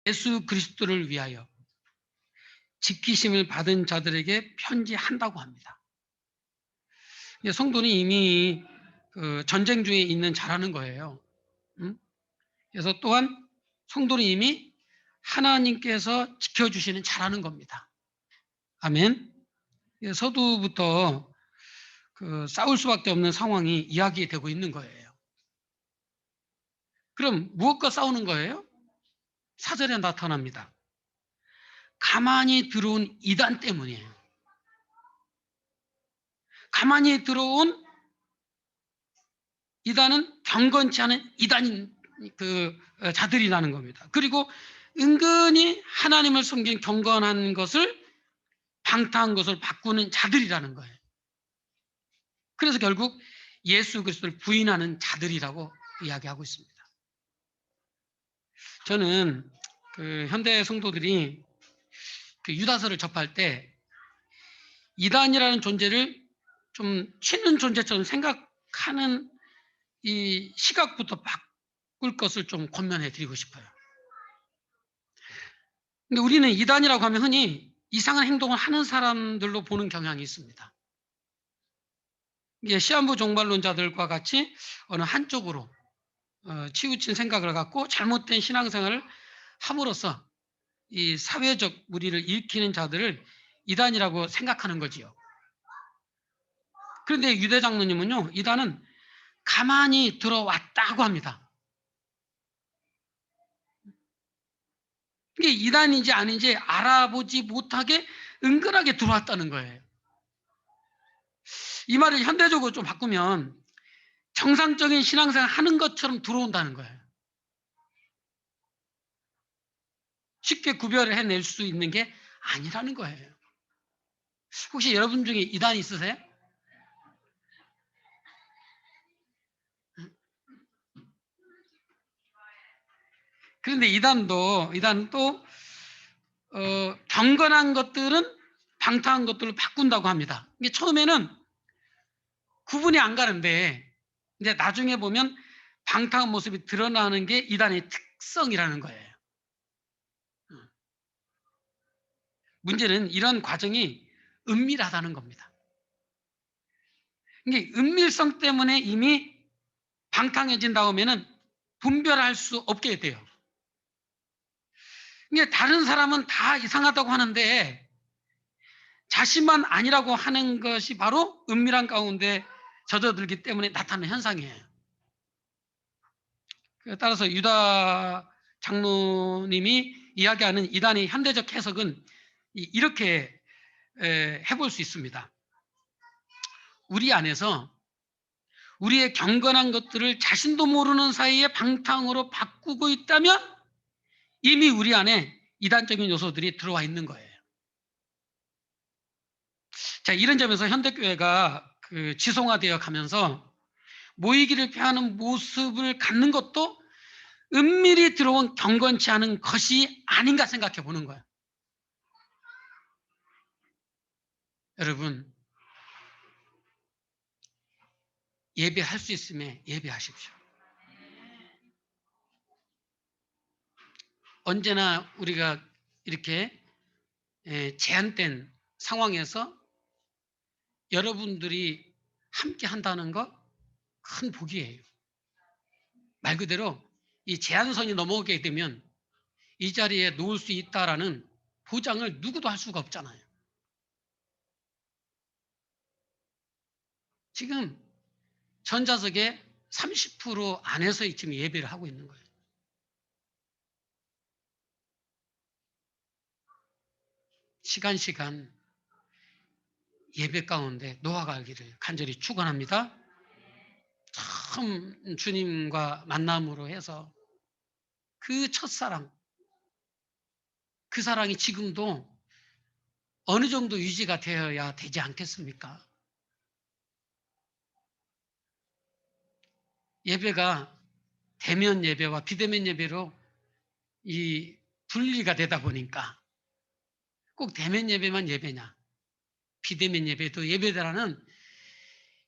예수 그리스도를 위하여 지키심을 받은 자들에게 편지한다고 합니다. 성도는 이미 그 전쟁 중에 있는 자라는 거예요. 그래서 또한 성도는 이미 하나님께서 지켜주시는 자라는 겁니다. 아멘. 서두부터 그 싸울 수밖에 없는 상황이 이야기되고 있는 거예요. 그럼 무엇과 싸우는 거예요? 4절에 나타납니다. 가만히 들어온 이단 때문이에요. 가만히 들어온 이단은 경건치 않은 이단인 그 자들이라는 겁니다. 그리고 은근히 하나님을 섬긴 경건한 것을 방탕한 것을 바꾸는 자들이라는 거예요. 그래서 결국 예수 그리스도를 부인하는 자들이라고 이야기하고 있습니다. 저는 그 현대 성도들이 그 유다서를 접할 때 이단이라는 존재를 좀 치는 존재처럼 생각하는 이 시각부터 바꿀 것을 좀 권면해 드리고 싶어요. 근데 우리는 이단이라고 하면 흔히 이상한 행동을 하는 사람들로 보는 경향이 있습니다. 이게 시한부 종말론자들과 같이 어느 한쪽으로 치우친 생각을 갖고 잘못된 신앙생활을 함으로써 이 사회적 무리를 일으키는 자들을 이단이라고 생각하는 거지요. 그런데 유대 장로님은요, 이단은 가만히 들어왔다고 합니다. 이게 이단인지 아닌지 알아보지 못하게 은근하게 들어왔다는 거예요. 이 말을 현대적으로 좀 바꾸면 정상적인 신앙생활 하는 것처럼 들어온다는 거예요. 쉽게 구별을 해낼 수 있는 게 아니라는 거예요. 혹시 여러분 중에 이단 있으세요? 그런데 이단은 또 경건한 것들은 방탕한 것들로 바꾼다고 합니다. 이게 처음에는 구분이 안 가는데 이제 나중에 보면 방탕한 모습이 드러나는 게 이단의 특성이라는 거예요. 문제는 이런 과정이 은밀하다는 겁니다. 이게 은밀성 때문에 이미 방탕해진 다음에는 분별할 수 없게 돼요. 이게 다른 사람은 다 이상하다고 하는데 자신만 아니라고 하는 것이 바로 은밀한 가운데 젖어들기 때문에 나타나는 현상이에요. 따라서 유다 장로님이 이야기하는 이단의 현대적 해석은 이렇게 해볼 수 있습니다. 우리 안에서 우리의 경건한 것들을 자신도 모르는 사이에 방탕으로 바꾸고 있다면 이미 우리 안에 이단적인 요소들이 들어와 있는 거예요. 자, 이런 점에서 현대교회가 그 지성화되어 가면서 모이기를 피하는 모습을 갖는 것도 은밀히 들어온 경건치 않은 것이 아닌가 생각해 보는 거예요. 여러분, 예배할 수 있으면 예배하십시오. 언제나 우리가 이렇게 제한된 상황에서 여러분들이 함께 한다는 거 큰 복이에요. 말 그대로 이 제한선이 넘어오게 되면 이 자리에 놓을 수 있다라는 보장을 누구도 할 수가 없잖아요. 지금 전좌석의 30% 안에서 지금 예배를 하고 있는 거예요. 시간 예배 가운데 놓아가기를 간절히 축원합니다. 참 주님과 만남으로 해서 그 첫사랑, 그 사랑이 지금도 어느 정도 유지가 되어야 되지 않겠습니까? 예배가 대면 예배와 비대면 예배로 이 분리가 되다 보니까 꼭 대면 예배만 예배냐, 비대면 예배도 예배다라는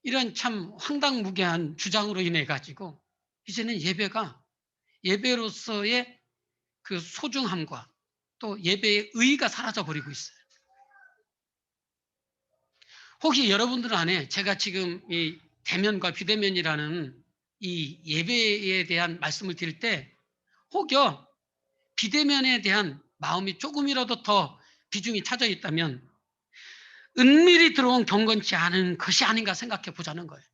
이런 참 황당무계한 주장으로 인해 가지고 이제는 예배가 예배로서의 그 소중함과 또 예배의 의의가 사라져 버리고 있어요. 혹시 여러분들 안에 제가 지금 이 대면과 비대면이라는 이 예배에 대한 말씀을 드릴 때 혹여 비대면에 대한 마음이 조금이라도 더 비중이 차져 있다면 은밀히 들어온 경건치 않은 것이 아닌가 생각해 보자는 거예요.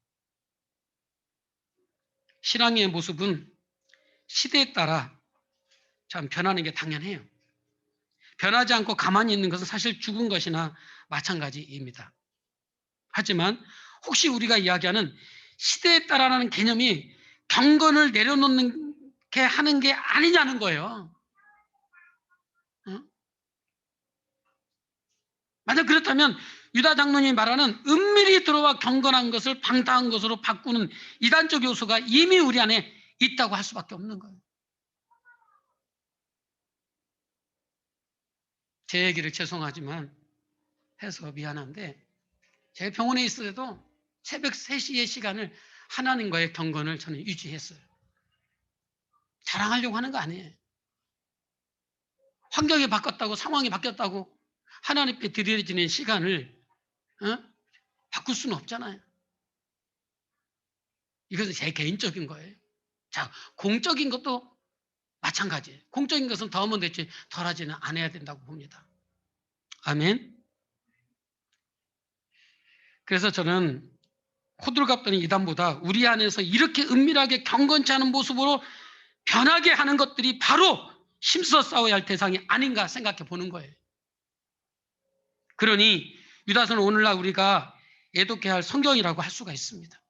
신앙의 모습은 시대에 따라 참 변하는 게 당연해요. 변하지 않고 가만히 있는 것은 사실 죽은 것이나 마찬가지입니다. 하지만 혹시 우리가 이야기하는 시대에 따라라는 개념이 경건을 내려놓는 게 하는 게 아니냐는 거예요. 만약 그렇다면 유다 장로님이 말하는 은밀히 들어와 경건한 것을 방탕한 것으로 바꾸는 이단적 요소가 이미 우리 안에 있다고 할 수밖에 없는 거예요. 제 얘기를 죄송하지만 해서 미안한데 제가 병원에 있을 때도 새벽 3시의 시간을 하나님과의 경건을 저는 유지했어요. 자랑하려고 하는 거 아니에요. 환경이 바뀌었다고 상황이 바뀌었다고 하나님께 드려지는 시간을 바꿀 수는 없잖아요. 이것은 제 개인적인 거예요. 자, 공적인 것도 마찬가지예요. 공적인 것은 더 하면 됐지 덜하지는 않아야 된다고 봅니다. 아멘. 그래서 저는 호들갑 떠는 이단보다 우리 안에서 이렇게 은밀하게 경건치 않은 모습으로 변하게 하는 것들이 바로 힘써 싸워야 할 대상이 아닌가 생각해 보는 거예요. 그러니 유다서는 오늘날 우리가 애독해야 할 성경이라고 할 수가 있습니다.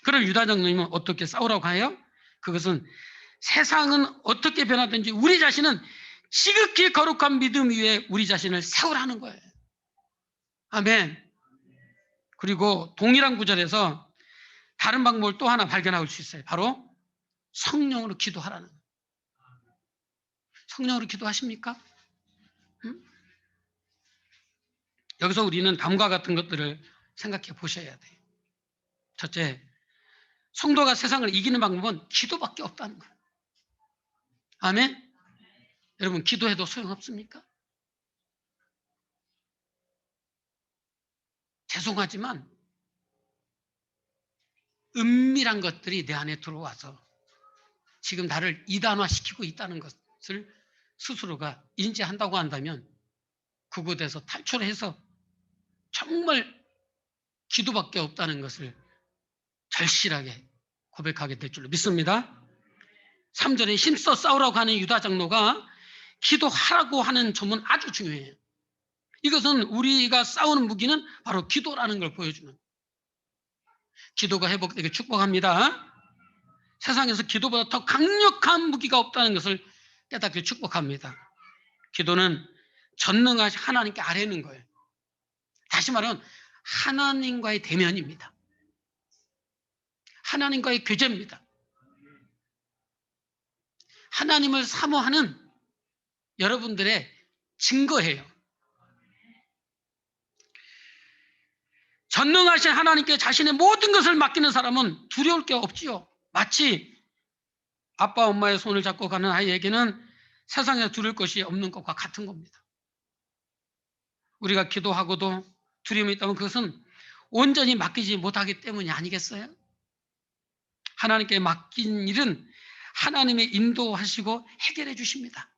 그럼 유다 장로님은 어떻게 싸우라고 해요? 그것은 세상은 어떻게 변하든지 우리 자신은 지극히 거룩한 믿음 위에 우리 자신을 세우라는 거예요. 아멘. 그리고 동일한 구절에서 다른 방법을 또 하나 발견할 수 있어요. 바로 성령으로 기도하라는 거예요. 성령으로 기도하십니까? 응? 여기서 우리는 다음과 같은 것들을 생각해 보셔야 돼요. 첫째, 성도가 세상을 이기는 방법은 기도밖에 없다는 거예요. 아멘? 여러분 기도해도 소용없습니까? 죄송하지만 은밀한 것들이 내 안에 들어와서 지금 나를 이단화시키고 있다는 것을 스스로가 인지한다고 한다면 그곳에서 탈출해서 정말 기도밖에 없다는 것을 절실하게 고백하게 될 줄로 믿습니다. 3절에 힘써 싸우라고 하는 유다 장로가 기도하라고 하는 점은 아주 중요해요. 이것은 우리가 싸우는 무기는 바로 기도라는 걸 보여주는, 기도가 회복되게 축복합니다. 세상에서 기도보다 더 강력한 무기가 없다는 것을 깨닫게 축복합니다. 기도는 전능하신 하나님께 아뢰는 거예요. 다시 말하면 하나님과의 대면입니다. 하나님과의 교제입니다. 하나님을 사모하는 여러분들의 증거예요. 전능하신 하나님께 자신의 모든 것을 맡기는 사람은 두려울 게 없지요. 마치 아빠 엄마의 손을 잡고 가는 아이에게는 세상에 두려울 것이 없는 것과 같은 겁니다. 우리가 기도하고도 두려움이 있다면 그것은 온전히 맡기지 못하기 때문이 아니겠어요? 하나님께 맡긴 일은 하나님이 인도하시고 해결해 주십니다.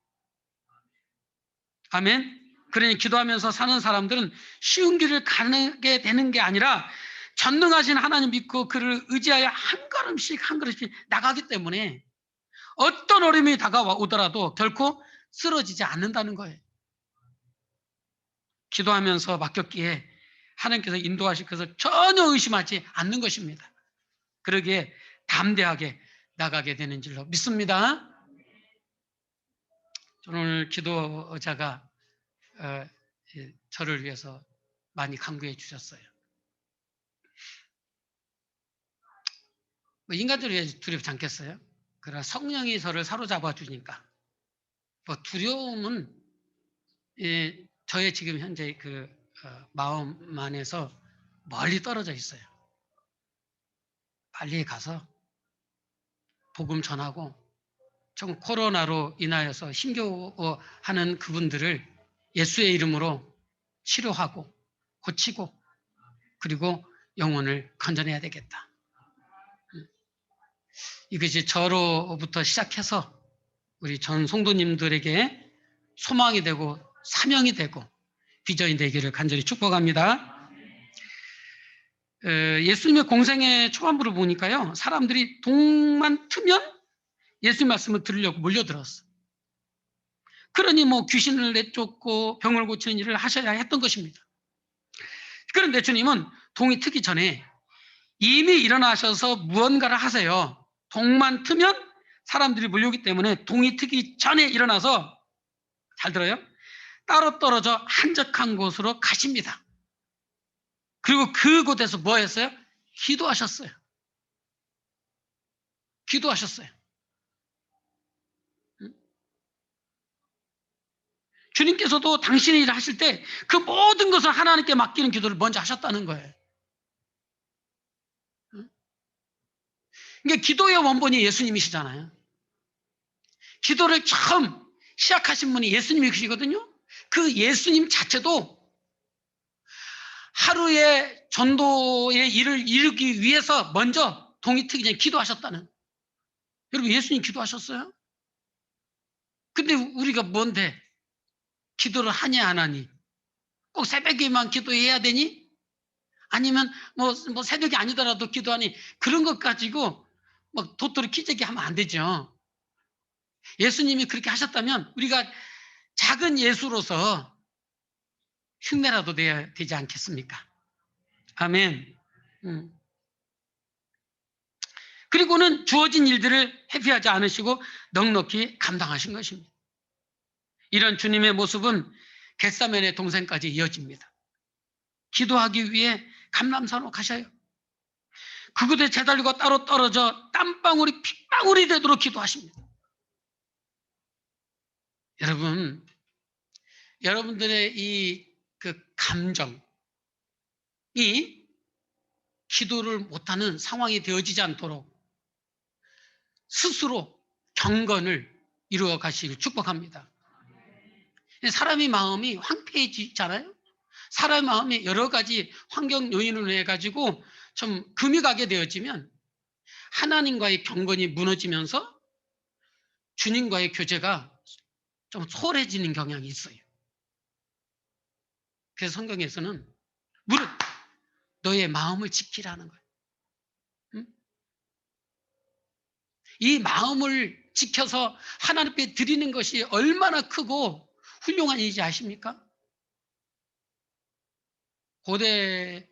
아멘. 그러니 기도하면서 사는 사람들은 쉬운 길을 가게 되는 게 아니라 전능하신 하나님 믿고 그를 의지하여 한 걸음씩 한 걸음씩 나가기 때문에 어떤 어려움이 다가오더라도 결코 쓰러지지 않는다는 거예요. 기도하면서 맡겼기에 하나님께서 인도하실 것을 전혀 의심하지 않는 것입니다. 그러기에 담대하게 나가게 되는 줄로 믿습니다. 저는 오늘 기도자가 저를 위해서 많이 간구해 주셨어요. 인간들이 왜 두렵지 않겠어요? 그러나 성령이 저를 사로잡아 주니까 두려움은 저의 지금 현재 그 마음 안에서 멀리 떨어져 있어요. 빨리 가서 복음 전하고 좀 코로나로 인하여서 힘겨워하는 그분들을 예수의 이름으로 치료하고 고치고 그리고 영혼을 건져내야 되겠다. 이것이 저로부터 시작해서 우리 전 성도님들에게 소망이 되고 사명이 되고 비전이 되기를 간절히 축복합니다. 예수님의 공생의 초반부를 보니까요, 사람들이 동만 트면 예수님 말씀을 들으려고 몰려들었어. 그러니 뭐 귀신을 내쫓고 병을 고치는 일을 하셔야 했던 것입니다. 그런데 주님은 동이 트기 전에 이미 일어나셔서 무언가를 하세요. 동만 트면 사람들이 몰려오기 때문에 동이 트기 전에 일어나서, 잘 들어요, 따로 떨어져 한적한 곳으로 가십니다. 그리고 그곳에서 뭐 했어요? 기도하셨어요. 기도하셨어요. 주님께서도 당신의 일을 하실 때 그 모든 것을 하나님께 맡기는 기도를 먼저 하셨다는 거예요. 그러니까 기도의 원본이 예수님이시잖아요. 기도를 처음 시작하신 분이 예수님이시거든요. 그 예수님 자체도 하루의 전도의 일을 이루기 위해서 먼저 동이 트기 전에 기도하셨다는. 여러분, 예수님 기도하셨어요? 근데 우리가 뭔데 기도를 하냐 안 하니? 꼭 새벽에만 기도해야 되니? 아니면 뭐 새벽이 아니더라도 기도하니? 그런 것 가지고 막 도토리 키재기 하면 안 되죠. 예수님이 그렇게 하셨다면 우리가 작은 예수로서 흉내라도 내야 되지 않겠습니까? 아멘. 그리고는 주어진 일들을 회피하지 않으시고 넉넉히 감당하신 것입니다. 이런 주님의 모습은 겟세마네 동산까지 이어집니다. 기도하기 위해 감람산으로 가셔요. 그곳에 제자들과 따로 떨어져 땀방울이 핏방울이 되도록 기도하십니다. 여러분, 여러분들의 그 감정이 기도를 못하는 상황이 되어지지 않도록 스스로 경건을 이루어 가시길 축복합니다. 사람의 마음이 황폐해지잖아요. 사람의 마음이 여러 가지 환경 요인을 해 가지고 좀 금이 가게 되어지면 하나님과의 경건이 무너지면서 주님과의 교제가 좀 소홀해지는 경향이 있어요. 그래서 성경에서는 무릇 너의 마음을 지키라는 거예요. 응? 이 마음을 지켜서 하나님께 드리는 것이 얼마나 크고 훌륭한 일인지 아십니까? 고대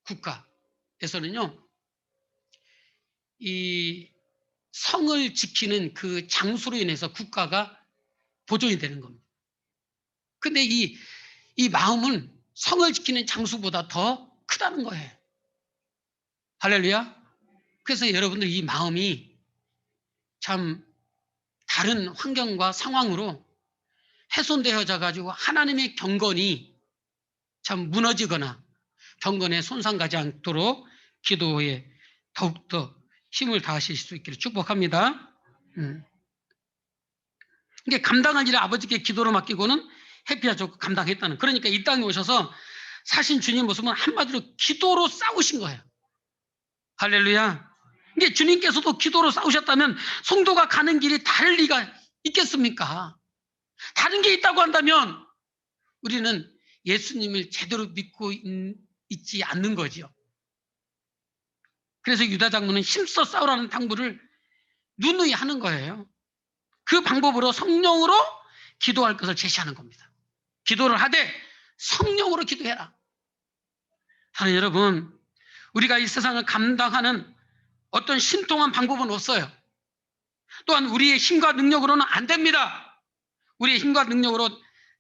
국가에서는요, 이 성을 지키는 그 장수로 인해서 국가가 보존이 되는 겁니다. 근데 이 마음은 성을 지키는 장수보다 더 크다는 거예요. 할렐루야. 그래서 여러분들 이 마음이 참 다른 환경과 상황으로 훼손되어져 가지고 하나님의 경건이 참 무너지거나 경건에 손상 가지 않도록 기도에 더욱더 힘을 다하실 수 있기를 축복합니다. 이게 감당할 일을 아버지께 기도로 맡기고는 회피하죠. 감당했다는. 그러니까 이 땅에 오셔서 사신 주님 모습은 한마디로 기도로 싸우신 거예요. 할렐루야. 이게 주님께서도 기도로 싸우셨다면 성도가 가는 길이 다를 리가 있겠습니까? 다른 게 있다고 한다면 우리는 예수님을 제대로 믿고 있지 않는 거지요. 그래서 유다 장로는 힘써 싸우라는 당부를 누누이 하는 거예요. 그 방법으로 성령으로 기도할 것을 제시하는 겁니다. 기도를 하되 성령으로 기도해라. 하는 여러분, 우리가 이 세상을 감당하는 어떤 신통한 방법은 없어요. 또한 우리의 힘과 능력으로는 안 됩니다. 우리의 힘과 능력으로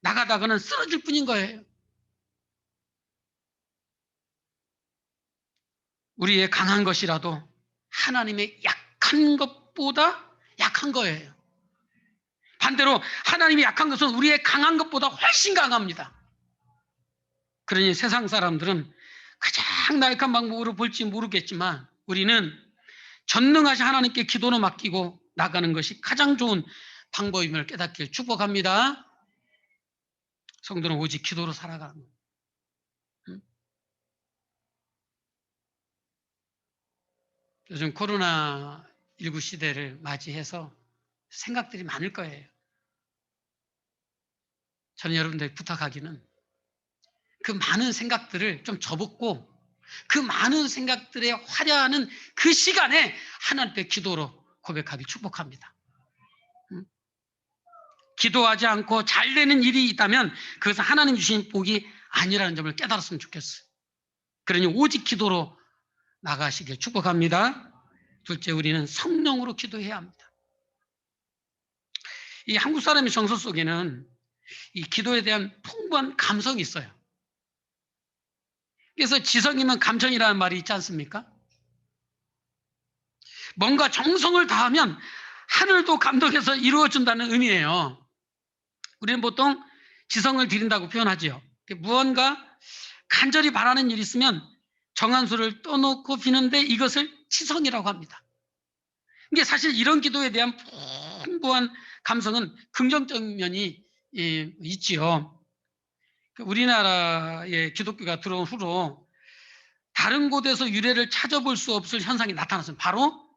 나가다가는 쓰러질 뿐인 거예요. 우리의 강한 것이라도 하나님의 약한 것보다 약한 거예요. 반대로 하나님이 약한 것은 우리의 강한 것보다 훨씬 강합니다. 그러니 세상 사람들은 가장 나약한 방법으로 볼지 모르겠지만 우리는 전능하신 하나님께 기도로 맡기고 나가는 것이 가장 좋은 방법임을 깨닫길 축복합니다. 성도는 오직 기도로 살아가는 거예요. 요즘 코로나19 시대를 맞이해서 생각들이 많을 거예요. 저는 여러분들 부탁하기는 그 많은 생각들을 좀 접었고 그 많은 생각들에 화려하는 그 시간에 하나님께 기도로 고백하기 축복합니다. 기도하지 않고 잘 되는 일이 있다면 그것은 하나님 주신 복이 아니라는 점을 깨달았으면 좋겠어요. 그러니 오직 기도로 나가시길 축복합니다. 둘째, 우리는 성령으로 기도해야 합니다. 이 한국 사람의 정서 속에는 이 기도에 대한 풍부한 감성이 있어요. 그래서 지성이면 감정이라는 말이 있지 않습니까? 뭔가 정성을 다하면 하늘도 감동해서 이루어진다는 의미예요. 우리는 보통 지성을 드린다고 표현하지요. 무언가 간절히 바라는 일이 있으면 정한 수를 떠놓고 비는데 이것을 지성이라고 합니다. 이게 사실 이런 기도에 대한 풍부한 감성은 긍정적인 면이 있지요. 우리나라에 기독교가 들어온 후로 다른 곳에서 유래를 찾아볼 수 없을 현상이 나타났습니다. 바로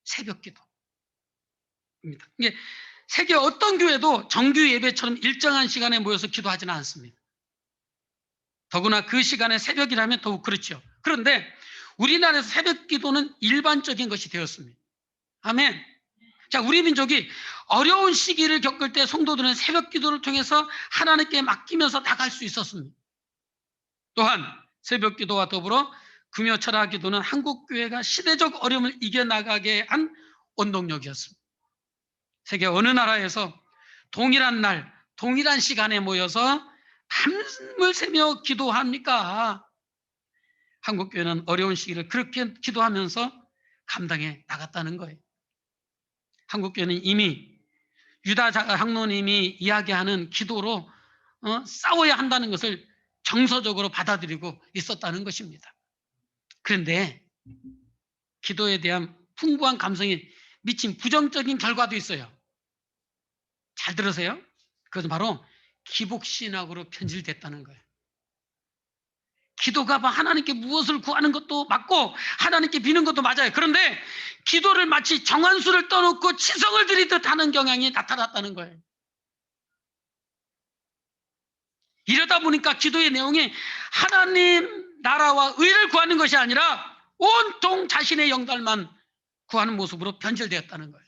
새벽 기도입니다. 이게 세계 어떤 교회도 정규 예배처럼 일정한 시간에 모여서 기도하지는 않습니다. 더구나 그 시간에 새벽이라면 더욱 그렇죠. 그런데 우리나라에서 새벽 기도는 일반적인 것이 되었습니다. 아멘. 자, 우리 민족이 어려운 시기를 겪을 때 성도들은 새벽 기도를 통해서 하나님께 맡기면서 나갈 수 있었습니다. 또한 새벽 기도와 더불어 금요 철학 기도는 한국 교회가 시대적 어려움을 이겨나가게 한 원동력이었습니다. 세계 어느 나라에서 동일한 날, 동일한 시간에 모여서 밤을 새며 기도합니까? 한국 교회는 어려운 시기를 그렇게 기도하면서 감당해 나갔다는 거예요. 한국 교회는 이미 유다 장로님이 이야기하는 기도로 싸워야 한다는 것을 정서적으로 받아들이고 있었다는 것입니다. 그런데 기도에 대한 풍부한 감성이 미친 부정적인 결과도 있어요. 잘 들으세요. 그것은 바로 기복신학으로 변질됐다는 거예요. 기도가 하나님께 무엇을 구하는 것도 맞고 하나님께 비는 것도 맞아요. 그런데 기도를 마치 정한수를 떠놓고 치성을 들이듯 하는 경향이 나타났다는 거예요. 이러다 보니까 기도의 내용이 하나님 나라와 의를 구하는 것이 아니라 온통 자신의 영달만 구하는 모습으로 변질되었다는 거예요.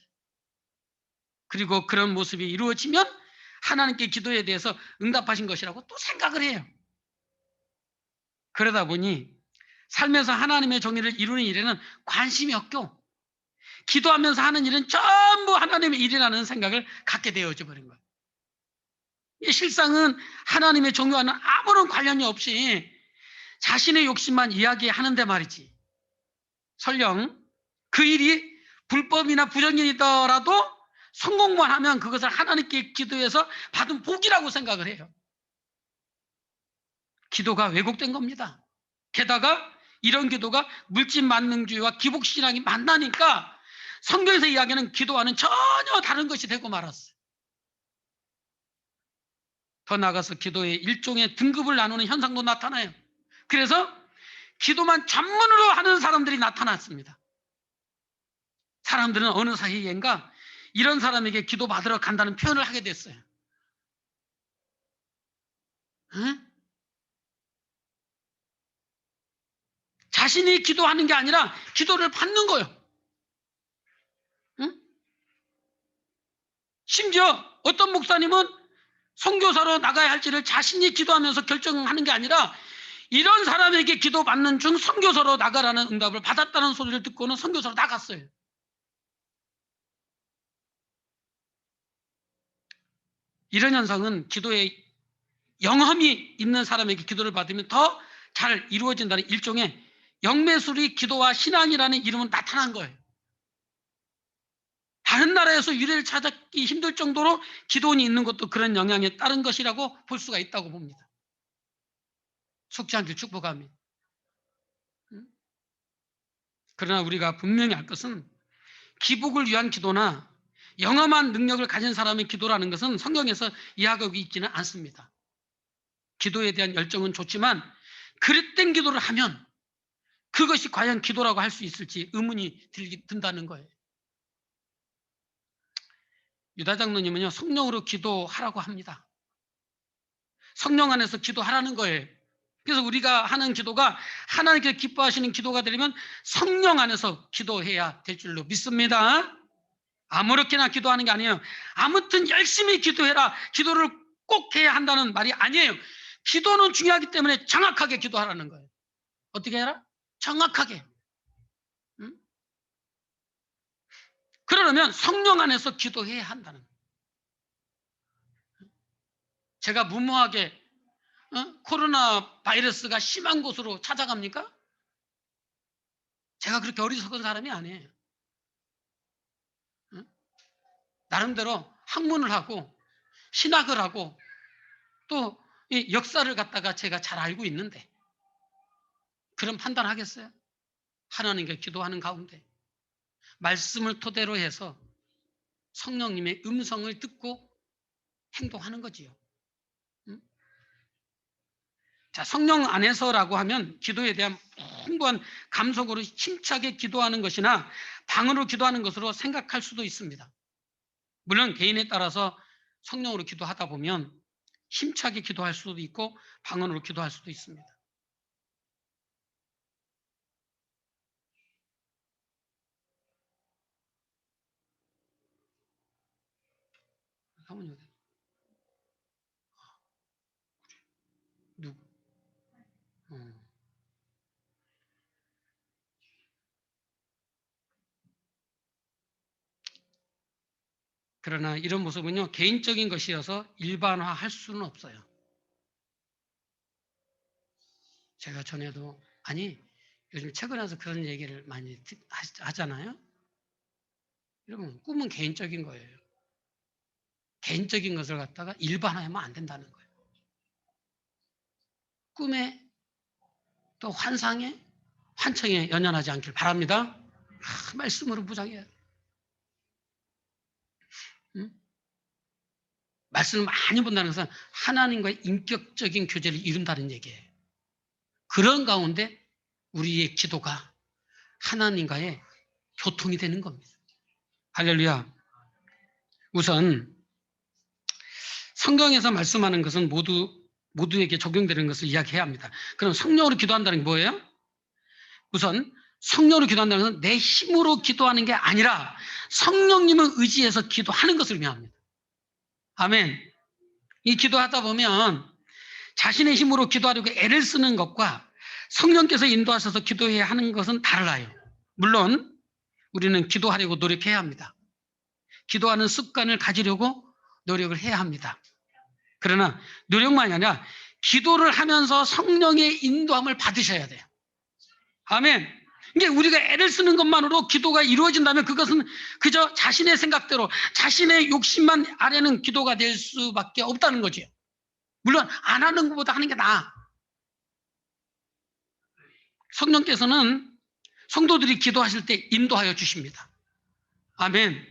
그리고 그런 모습이 이루어지면 하나님께 기도에 대해서 응답하신 것이라고 또 생각을 해요. 그러다 보니 삶에서 하나님의 정의를 이루는 일에는 관심이 없고 기도하면서 하는 일은 전부 하나님의 일이라는 생각을 갖게 되어져 버린 거예요. 이 실상은 하나님의 정의와는 아무런 관련이 없이 자신의 욕심만 이야기하는데 말이지. 설령 그 일이 불법이나 부정이더라도 성공만 하면 그것을 하나님께 기도해서 받은 복이라고 생각을 해요. 기도가 왜곡된 겁니다. 게다가 이런 기도가 물질 만능주의와 기복신앙이 만나니까 성경에서 이야기하는 기도와는 전혀 다른 것이 되고 말았어요. 더 나아가서 기도의 일종의 등급을 나누는 현상도 나타나요. 그래서 기도만 전문으로 하는 사람들이 나타났습니다. 사람들은 어느 사이엔가 이런 사람에게 기도 받으러 간다는 표현을 하게 됐어요. 응? 자신이 기도하는 게 아니라 기도를 받는 거예요. 응? 심지어 어떤 목사님은 선교사로 나가야 할지를 자신이 기도하면서 결정하는 게 아니라 이런 사람에게 기도받는 중 선교사로 나가라는 응답을 받았다는 소리를 듣고는 선교사로 나갔어요. 이런 현상은 기도에 영험이 있는 사람에게 기도를 받으면 더 잘 이루어진다는 일종의 영매술이 기도와 신앙이라는 이름은 나타난 거예요. 다른 나라에서 유래를 찾기 힘들 정도로 기도원이 있는 것도 그런 영향에 따른 것이라고 볼 수가 있다고 봅니다. 속지 않길 축복합니다. 그러나 우리가 분명히 알 것은 기복을 위한 기도나 영험한 능력을 가진 사람의 기도라는 것은 성경에서 이야기하고 있지는 않습니다. 기도에 대한 열정은 좋지만 그릇된 기도를 하면 그것이 과연 기도라고 할 수 있을지 의문이 든다는 거예요. 유다 장로님은요, 성령으로 기도하라고 합니다. 성령 안에서 기도하라는 거예요. 그래서 우리가 하는 기도가 하나님께서 기뻐하시는 기도가 되려면 성령 안에서 기도해야 될 줄로 믿습니다. 아무렇게나 기도하는 게 아니에요. 아무튼 열심히 기도해라. 기도를 꼭 해야 한다는 말이 아니에요. 기도는 중요하기 때문에 정확하게 기도하라는 거예요. 어떻게 해라? 정확하게. 응? 그러려면 성령 안에서 기도해야 한다는 거예요. 제가 무모하게 코로나 바이러스가 심한 곳으로 찾아갑니까? 제가 그렇게 어리석은 사람이 아니에요. 나름대로 학문을 하고 신학을 하고 또 이 역사를 갖다가 제가 잘 알고 있는데 그런 판단하겠어요? 하나님께 기도하는 가운데 말씀을 토대로 해서 성령님의 음성을 듣고 행동하는 거지요. 자, 성령 안에서라고 하면 기도에 대한 풍부한 감성으로 힘차게 기도하는 것이나 방언으로 기도하는 것으로 생각할 수도 있습니다. 물론 개인에 따라서 성령으로 기도하다 보면 힘차게 기도할 수도 있고 방언으로 기도할 수도 있습니다. 사모님 누구? 그러나 이런 모습은요, 개인적인 것이어서 일반화할 수는 없어요. 제가 전에도, 요즘 최근에 와서 그런 얘기를 많이 하잖아요. 여러분, 꿈은 개인적인 거예요. 개인적인 것을 갖다가 일반화하면 안 된다는 거예요. 꿈에 또 환상에 환청에 연연하지 않길 바랍니다. 말씀으로 무장해야 돼. 말씀을 많이 본다는 것은 하나님과의 인격적인 교제를 이룬다는 얘기예요. 그런 가운데 우리의 기도가 하나님과의 교통이 되는 겁니다. 할렐루야. 우선 성경에서 말씀하는 것은 모두에게 적용되는 것을 이야기해야 합니다. 그럼 성령으로 기도한다는 게 뭐예요? 우선 성령으로 기도한다는 것은 내 힘으로 기도하는 게 아니라 성령님을 의지해서 기도하는 것을 의미합니다. 아멘. 이 기도하다 보면 자신의 힘으로 기도하려고 애를 쓰는 것과 성령께서 인도하셔서 기도해야 하는 것은 달라요. 물론 우리는 기도하려고 노력해야 합니다. 기도하는 습관을 가지려고 노력을 해야 합니다. 그러나 노력만이 아니라 기도를 하면서 성령의 인도함을 받으셔야 돼요. 아멘. 이게 우리가 애를 쓰는 것만으로 기도가 이루어진다면 그것은 그저 자신의 생각대로 자신의 욕심만 아래는 기도가 될 수밖에 없다는 거죠. 물론 안 하는 것보다 하는 게 나아. 성령께서는 성도들이 기도하실 때 인도하여 주십니다. 아멘.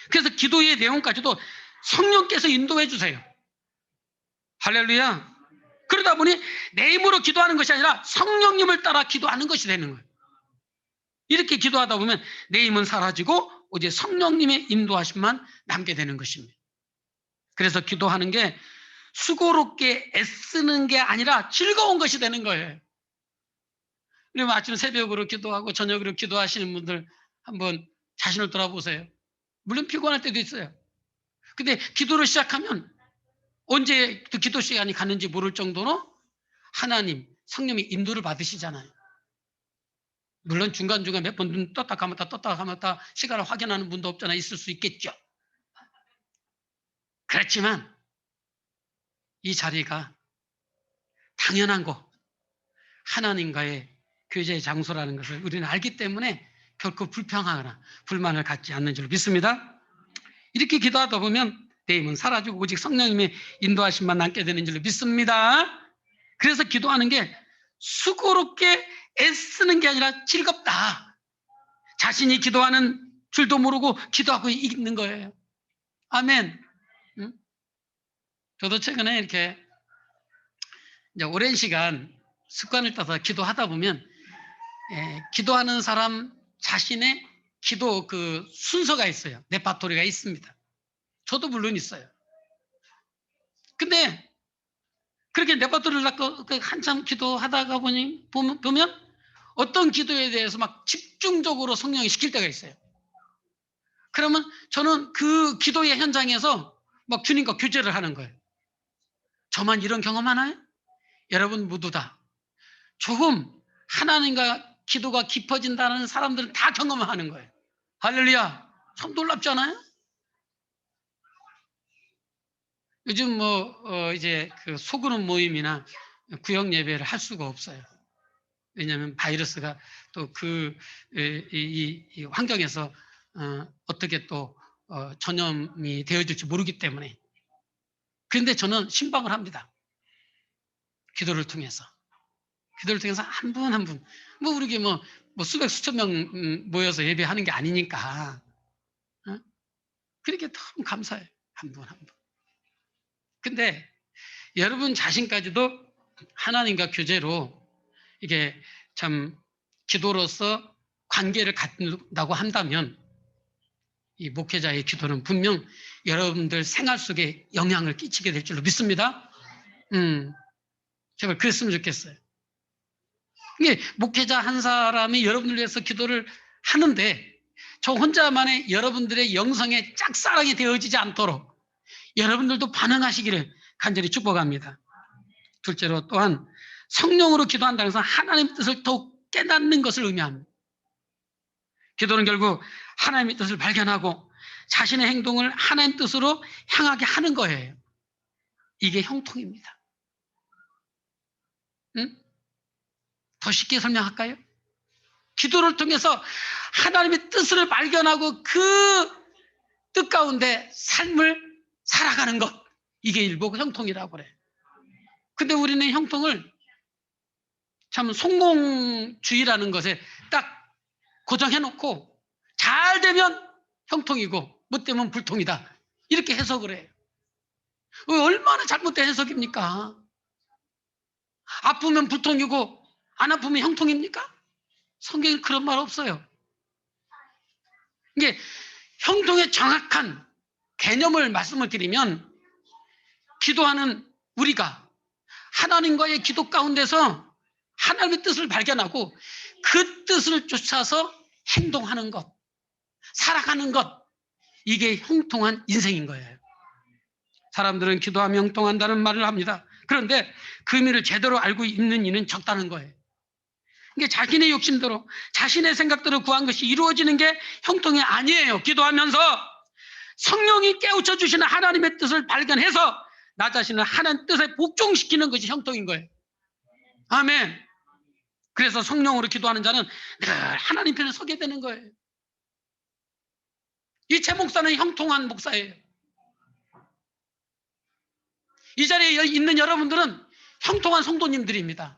그래서 기도의 내용까지도 성령께서 인도해 주세요. 할렐루야. 그러다 보니 내 힘으로 기도하는 것이 아니라 성령님을 따라 기도하는 것이 되는 거예요. 이렇게 기도하다 보면 내 힘은 사라지고 오직 성령님의 인도하심만 남게 되는 것입니다. 그래서 기도하는 게 수고롭게 애쓰는 게 아니라 즐거운 것이 되는 거예요. 그러면 아침 새벽으로 기도하고 저녁으로 기도하시는 분들 한번 자신을 돌아보세요. 물론 피곤할 때도 있어요. 근데 기도를 시작하면 언제 그 기도 시간이 갔는지 모를 정도로 하나님, 성령의 인도를 받으시잖아요. 물론 중간중간 몇 번 눈 떴다 감았다 시간을 확인하는 분도 없잖아. 있을 수 있겠죠. 그렇지만 이 자리가 당연한 거, 하나님과의 교제의 장소라는 것을 우리는 알기 때문에 결코 불평하거나 불만을 갖지 않는 줄 믿습니다. 이렇게 기도하다 보면 내 힘은 사라지고 오직 성령님의 인도하심만 남게 되는 줄 믿습니다. 그래서 기도하는 게 수고롭게 애쓰는 게 아니라 즐겁다. 자신이 기도하는 줄도 모르고 기도하고 있는 거예요. 아멘. 응? 저도 최근에 이렇게 이제 오랜 시간 습관을 따서 기도하다 보면 기도하는 사람 자신의 기도 그 순서가 있어요. 레파토리가 있습니다. 저도 물론 있어요. 근데 그렇게 레파토리를 갖고 한참 기도하다가 보면 어떤 기도에 대해서 막 집중적으로 성령이 시킬 때가 있어요. 그러면 저는 그 기도의 현장에서 막 주님과 교제를 하는 거예요. 저만 이런 경험 하나요? 여러분 모두 다 조금 하나님과 기도가 깊어진다는 사람들은 다 경험하는 거예요. 할렐루야. 참 놀랍지 않아요? 요즘 이제 그 소그룹 모임이나 구역 예배를 할 수가 없어요. 왜냐하면 바이러스가 또 이 환경에서 어떻게 또 전염이 되어질지 모르기 때문에. 그런데 저는 신방을 합니다. 기도를 통해서. 기도를 통해서 한 분 한 분. 우리 수백 수천 명 모여서 예배하는 게 아니니까. 그렇게 너무 감사해요. 한 분 한 분. 근데 여러분 자신까지도 하나님과 교제로 이게 참 기도로서 관계를 갖는다고 한다면 이 목회자의 기도는 분명 여러분들 생활 속에 영향을 끼치게 될 줄로 믿습니다. 제발 그랬으면 좋겠어요. 이게 목회자 한 사람이 여러분들 위해서 기도를 하는데 저 혼자만의 여러분들의 영성의 짝사랑이 되어지지 않도록 여러분들도 반응하시기를 간절히 축복합니다. 둘째로 또한 성령으로 기도한다는 것은 하나님의 뜻을 더욱 깨닫는 것을 의미합니다. 기도는 결국 하나님의 뜻을 발견하고 자신의 행동을 하나님의 뜻으로 향하게 하는 거예요. 이게 형통입니다. 응? 더 쉽게 설명할까요? 기도를 통해서 하나님의 뜻을 발견하고 그 뜻 가운데 삶을 살아가는 것. 이게 일부 형통이라고 그래. 근데 우리는 형통을 참 성공주의라는 것에 딱 고정해놓고 잘 되면 형통이고 못 되면 불통이다. 이렇게 해석을 해요. 얼마나 잘못된 해석입니까? 아프면 불통이고 안 아프면 형통입니까? 성경에 그런 말 없어요. 이게 형통의 정확한 개념을 말씀을 드리면 기도하는 우리가 하나님과의 기도 가운데서 하나님의 뜻을 발견하고 그 뜻을 쫓아서 행동하는 것, 살아가는 것, 이게 형통한 인생인 거예요. 사람들은 기도하면 형통한다는 말을 합니다. 그런데 그 의미를 제대로 알고 있는 이는 적다는 거예요. 이게 자신의 욕심대로 자신의 생각대로 구한 것이 이루어지는 게 형통이 아니에요. 기도하면서 성령이 깨우쳐 주시는 하나님의 뜻을 발견해서 나 자신을 하나님 뜻에 복종시키는 것이 형통인 거예요. 아멘. 그래서 성령으로 기도하는 자는 늘 하나님 편에 서게 되는 거예요. 이채 목사는 형통한 목사예요. 이 자리에 있는 여러분들은 형통한 성도님들입니다.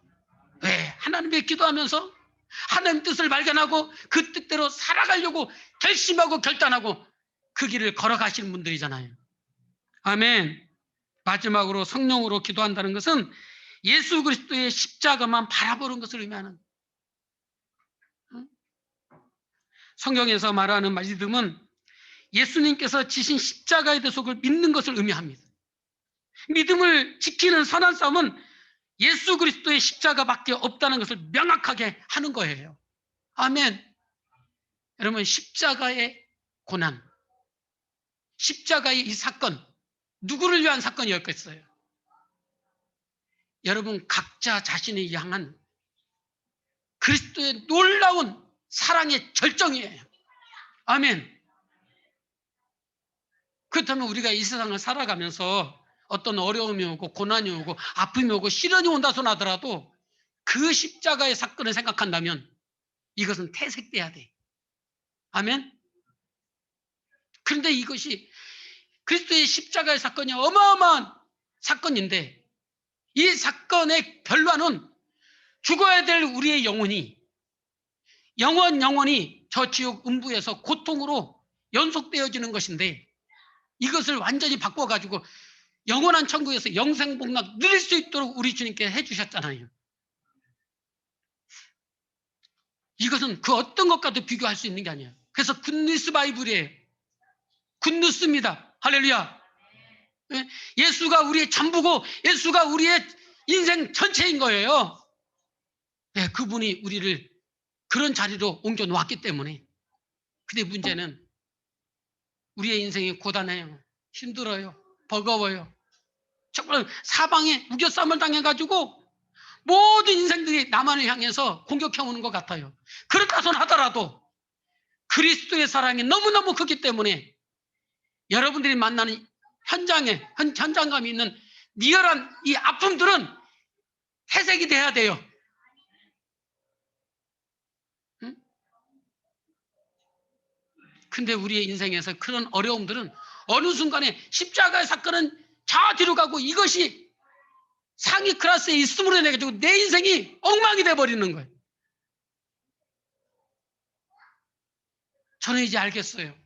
왜? 하나님께 기도하면서 하나님 뜻을 발견하고 그 뜻대로 살아가려고 결심하고 결단하고 그 길을 걸어가시는 분들이잖아요. 아멘. 마지막으로 성령으로 기도한다는 것은 예수 그리스도의 십자가만 바라보는 것을 의미하는, 성경에서 말하는 믿음은 예수님께서 지신 십자가의 대속을 믿는 것을 의미합니다. 믿음을 지키는 선한 싸움은 예수 그리스도의 십자가밖에 없다는 것을 명확하게 하는 거예요. 아멘. 여러분, 십자가의 고난, 십자가의 이 사건, 누구를 위한 사건이었겠어요? 여러분 각자 자신을 향한 그리스도의 놀라운 사랑의 절정이에요. 아멘. 그렇다면 우리가 이 세상을 살아가면서 어떤 어려움이 오고 고난이 오고 아픔이 오고 시련이 온다 손 하더라도 그 십자가의 사건을 생각한다면 이것은 퇴색돼야 돼. 아멘. 그런데 이것이 그리스도의 십자가의 사건이 어마어마한 사건인데 이 사건의 결과는 죽어야 될 우리의 영혼이 영원히 저 지옥 음부에서 고통으로 연속되어지는 것인데 이것을 완전히 바꿔가지고 영원한 천국에서 영생복락 누릴 수 있도록 우리 주님께 해주셨잖아요. 이것은 그 어떤 것과도 비교할 수 있는 게 아니에요. 그래서 굿뉴스 바이블이에요. 굿뉴스입니다. 할렐루야. 예수가 우리의 전부고 예수가 우리의 인생 전체인 거예요. 네, 그분이 우리를 그런 자리로 옮겨 놓았기 때문에. 근데 문제는 우리의 인생이 고단해요. 힘들어요. 버거워요. 정말 사방에 우겨쌈을 당해가지고 모든 인생들이 나만을 향해서 공격해 오는 것 같아요. 그렇다 손 하더라도 그리스도의 사랑이 너무너무 크기 때문에 여러분들이 만나는 현장감이 있는 리얼한 이 아픔들은 해석이 돼야 돼요. 응? 근데 우리의 인생에서 그런 어려움들은 어느 순간에 십자가의 사건은 저 뒤로 가고 이것이 상위 클래스에 있음으로 인해 가지고 내 인생이 엉망이 돼버리는 거예요. 저는 이제 알겠어요.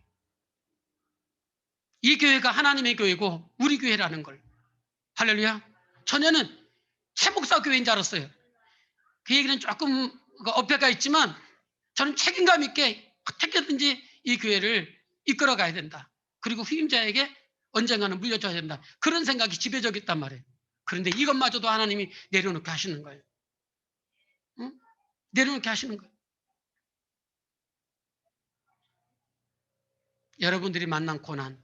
이 교회가 하나님의 교회고 우리 교회라는 걸. 할렐루야. 전에는 최목사 교회인 줄 알았어요. 그 얘기는 조금 어폐가 있지만 저는 책임감 있게 어떻게든지 이 교회를 이끌어 가야 된다. 그리고 후임자에게 언젠가는 물려줘야 된다. 그런 생각이 지배적이었단 말이에요. 그런데 이것마저도 하나님이 내려놓게 하시는 거예요. 응? 내려놓게 하시는 거예요. 여러분들이 만난 고난,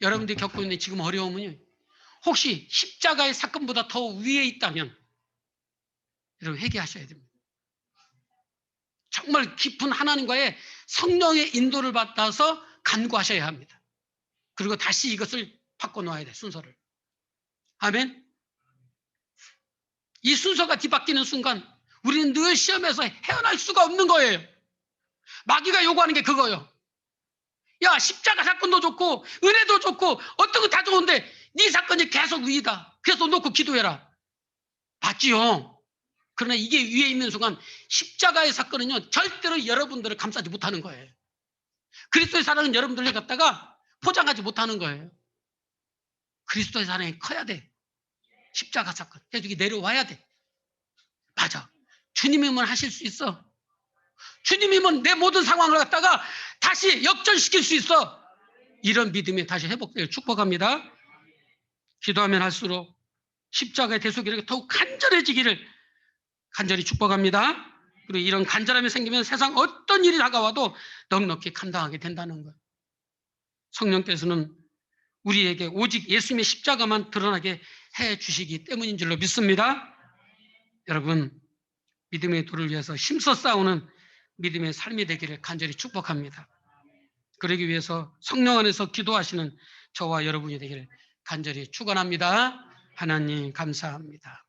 여러분들이 겪고 있는 지금 어려움은요, 혹시 십자가의 사건보다 더 위에 있다면 여러분 회개하셔야 됩니다. 정말 깊은 하나님과의 성령의 인도를 받아서 간구하셔야 합니다. 그리고 다시 이것을 바꿔놓아야 돼, 순서를. 아멘. 이 순서가 뒤바뀌는 순간 우리는 늘 시험에서 헤어날 수가 없는 거예요. 마귀가 요구하는 게 그거예요. 야, 십자가 사건도 좋고 은혜도 좋고 어떤 거 다 좋은데 네 사건이 계속 위다. 그래서 놓고 기도해라. 맞지요? 그러나 이게 위에 있는 순간 십자가의 사건은요, 절대로 여러분들을 감싸지 못하는 거예요. 그리스도의 사랑은 여러분들을 갖다가 포장하지 못하는 거예요. 그리스도의 사랑이 커야 돼. 십자가 사건. 그래서 이게 내려와야 돼. 맞아. 주님이면 하실 수 있어. 주님이면 내 모든 상황을 갖다가 다시 역전시킬 수 있어. 이런 믿음이 다시 회복되길 축복합니다. 기도하면 할수록 십자가의 대속이 더욱 간절해지기를 간절히 축복합니다. 그리고 이런 간절함이 생기면 세상 어떤 일이 다가와도 넉넉히 감당하게 된다는 것. 성령께서는 우리에게 오직 예수님의 십자가만 드러나게 해 주시기 때문인 줄로 믿습니다. 여러분, 믿음의 도를 위해서 힘써 싸우는 믿음의 삶이 되기를 간절히 축복합니다. 그러기 위해서 성령 안에서 기도하시는 저와 여러분이 되기를 간절히 축원합니다. 하나님 감사합니다.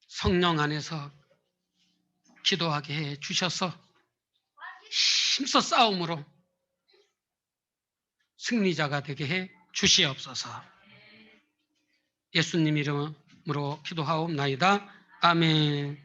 성령 안에서 기도하게 해 주셔서 힘써 싸움으로 승리자가 되게 해 주시옵소서. 예수님 이름으로 기도하옵나이다. 아멘.